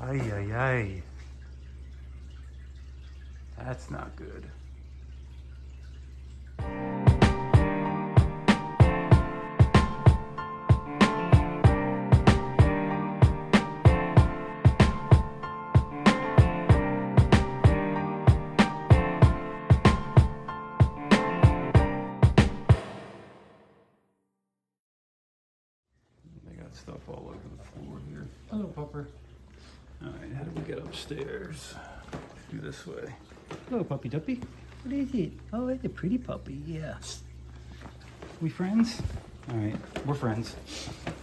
Ay, ay, ay. That's not good. They got stuff all over the floor here. Hello, pupper. All right, how do we get upstairs? Do this way. Hello, puppy duppy. What is it? Oh, it's a pretty puppy, yeah. We friends? All right, we're friends.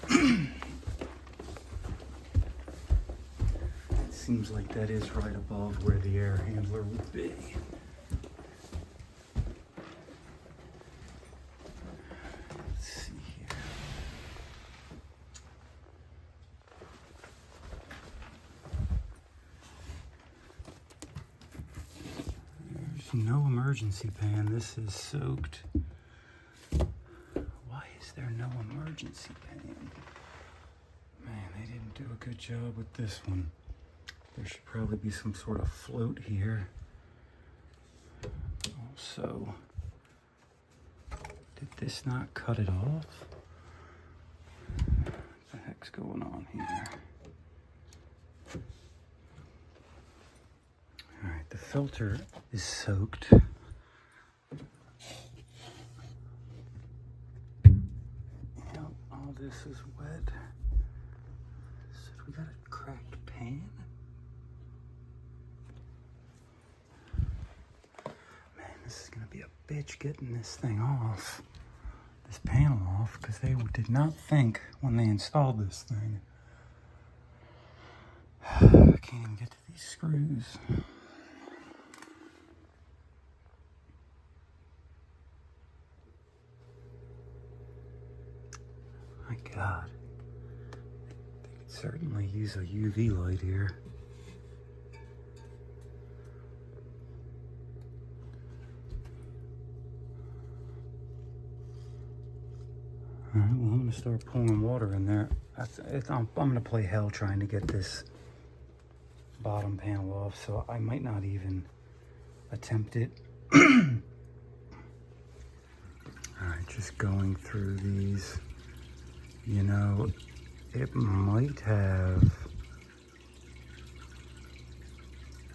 It seems like that is right above where the air handler would be. Let's see here. There's no emergency pan. This is soaked. Why is there no emergency pan? Man, they didn't do a good job with this one. There should probably be some sort of float here. Also, did this not cut it off? What the heck's going on here? All right, the filter is soaked. Yep, all this is wet. So we got a cracked pan? Man, this is gonna be a bitch getting this thing off. This panel off, because they did not think when they installed this thing. I can't even get to these screws. My God, they could certainly use a UV light here. All right, well, I'm gonna start pouring water in there. I'm gonna play hell trying to get this bottom panel off, so I might not even attempt it. All right, just going through these. You know, it might have.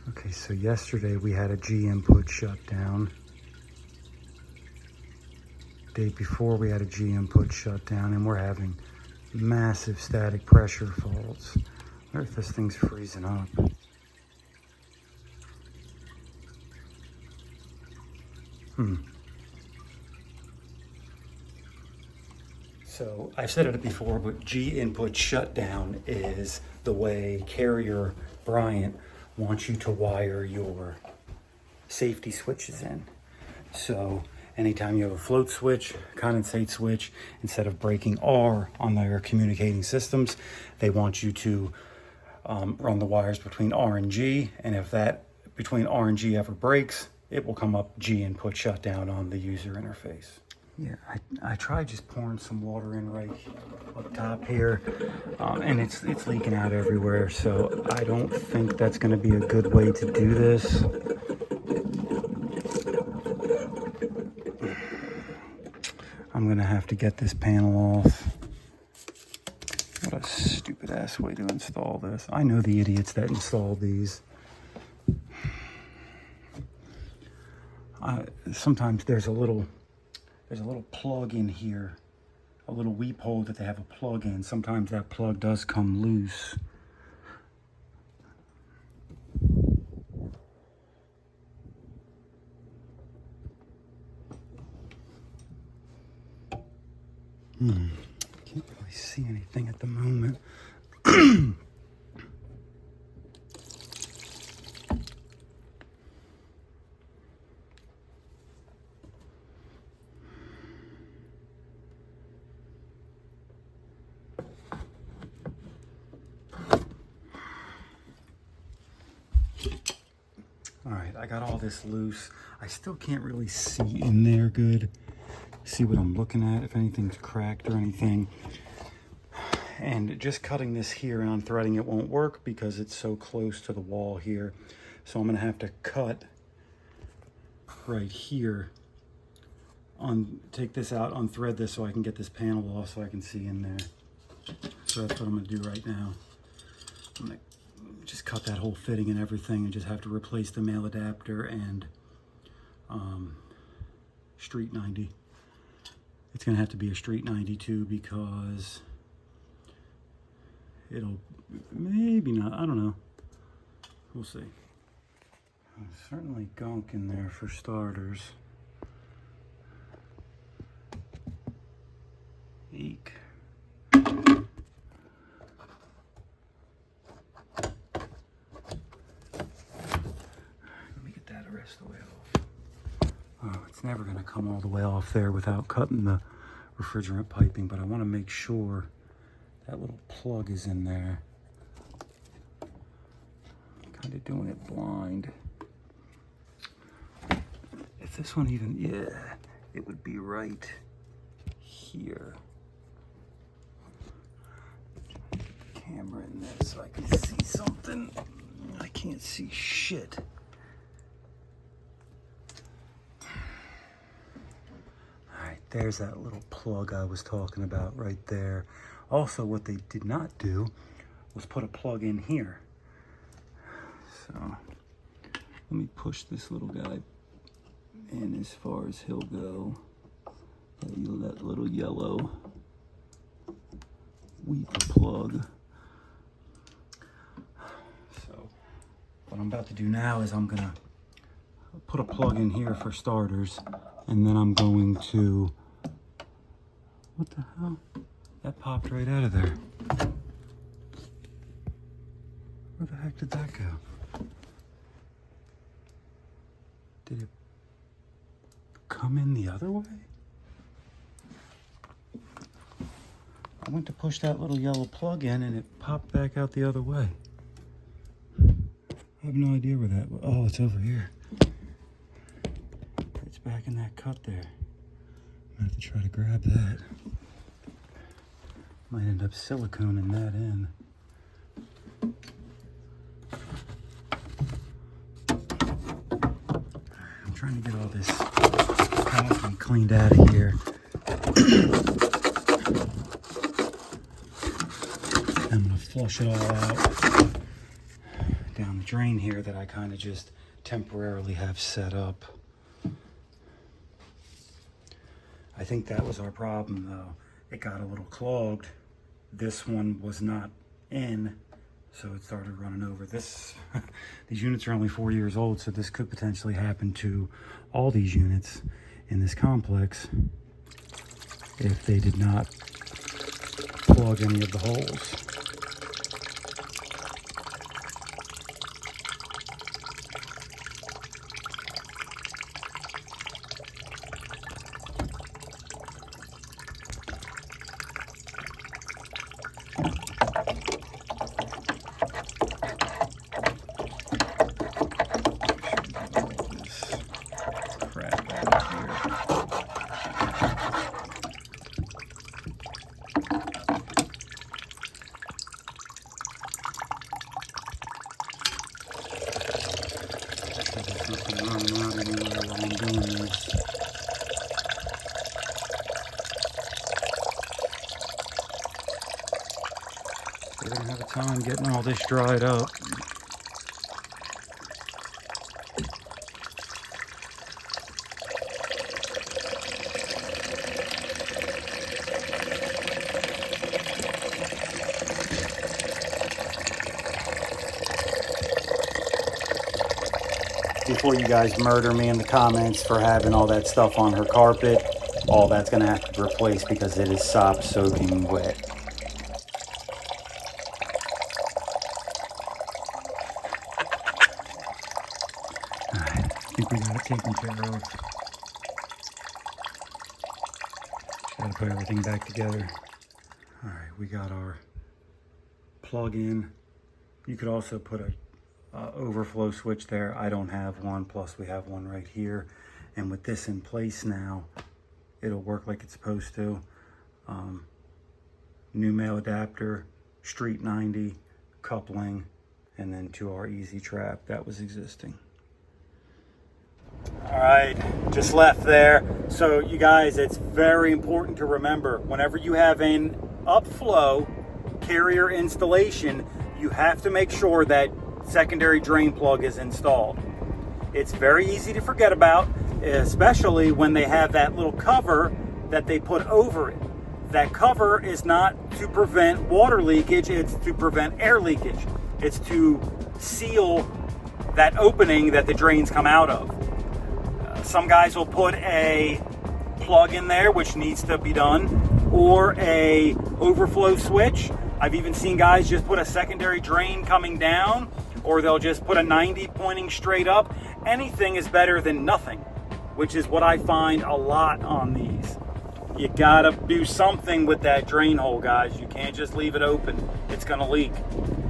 Okay, so yesterday we had a G input shutdown. Day before we had a G input shutdown, and we're having massive static pressure faults. I wonder if this thing's freezing up. So I've said it before, but G input shutdown is the way Carrier Bryant wants you to wire your safety switches in. So anytime you have a float switch, condensate switch, instead of breaking R on their communicating systems, they want you to run the wires between R and G. And if that between R and G ever breaks, it will come up G input shutdown on the user interface. Yeah, I tried just pouring some water in right up top here, and it's leaking out everywhere. So I don't think that's going to be a good way to do this. I'm going to have to get this panel off. What a stupid ass way to install this. I know the idiots that installed these. Sometimes there's a little plug in here, a little weep hole that they have a plug in. Sometimes that plug does come loose. Can't really see anything at the moment. All right, I got all this loose. I still can't really see in there good. See what I'm looking at, if anything's cracked or anything. And just cutting this here and unthreading it won't work because it's so close to the wall here. So I'm gonna have to cut right here, take this out, unthread this so I can get this panel off so I can see in there. So that's what I'm gonna do right now. I'm gonna just cut that whole fitting and everything and just have to replace the male adapter and street 90. It's gonna have to be a street 92 because it'll, maybe not, I don't know. We'll see. Certainly gunk in there for starters. Eek. Let me get that the rest of the way off. Oh, it's never gonna come all the way off there without cutting the refrigerant piping, but I wanna make sure that little plug is in there. I'm kind of doing it blind. If this one even, yeah, it would be right here. Camera in there so I can see something. I can't see shit. Alright, there's that little plug I was talking about right there. Also, what they did not do was put a plug in here. So, let me push this little guy in as far as he'll go. That little yellow weak plug. So, what I'm about to do now is I'm gonna put a plug in here for starters, and then I'm going to, what the hell? That popped right out of there. Where the heck did that go? Did it come in the other way? I went to push that little yellow plug in and it popped back out the other way. I have no idea where that was. Oh, it's over here. It's back in that cut there. I'm gonna have to try to grab that. Might end up siliconing that in. I'm trying to get all this coffee cleaned out of here. I'm gonna flush it all out down the drain here that I kind of just temporarily have set up. I think that was our problem though. It got a little clogged. This one was not in, so it started running over. These units are only 4 years old, so this could potentially happen to all these units in this complex if they did not plug any of the holes. We're gonna have a time getting all this dried up. Before you guys murder me in the comments for having all that stuff on her carpet, all that's gonna have to be replaced because it is sop soaking wet. Alright, I think we got it taken care of. Just gotta put everything back together. Alright, we got our plug in. You could also put a overflow switch there. I don't have one, plus we have one right here, and with this in place now it'll work like it's supposed to. new male adapter, street 90, coupling, and then to our easy trap that was existing. All right, just left there. So you guys, it's very important to remember, whenever you have an upflow carrier installation, you have to make sure that secondary drain plug is installed. It's very easy to forget about, especially when they have that little cover that they put over it. That cover is not to prevent water leakage, it's to prevent air leakage. It's to seal that opening that the drains come out of. Some guys will put a plug in there, which needs to be done, or a overflow switch. I've even seen guys just put a secondary drain coming down, or they'll just put a 90 pointing straight up. Anything is better than nothing, which is what I find a lot on these. You gotta do something with that drain hole, guys. You can't just leave it open. It's gonna leak.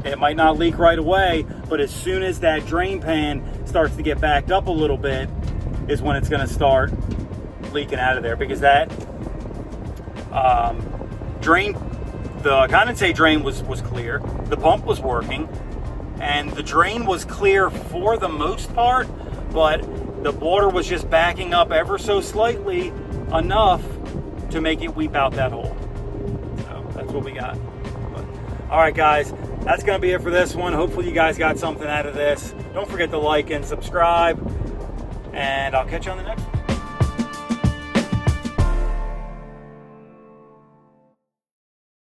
It might not leak right away, but as soon as that drain pan starts to get backed up a little bit is when it's gonna start leaking out of there, because that drain, the condensate drain was clear, the pump was working, and the drain was clear for the most part, but the water was just backing up ever so slightly enough to make it weep out that hole. So that's what we got. But, all right, guys, that's going to be it for this one. Hopefully you guys got something out of this. Don't forget to like and subscribe, and I'll catch you on the next one.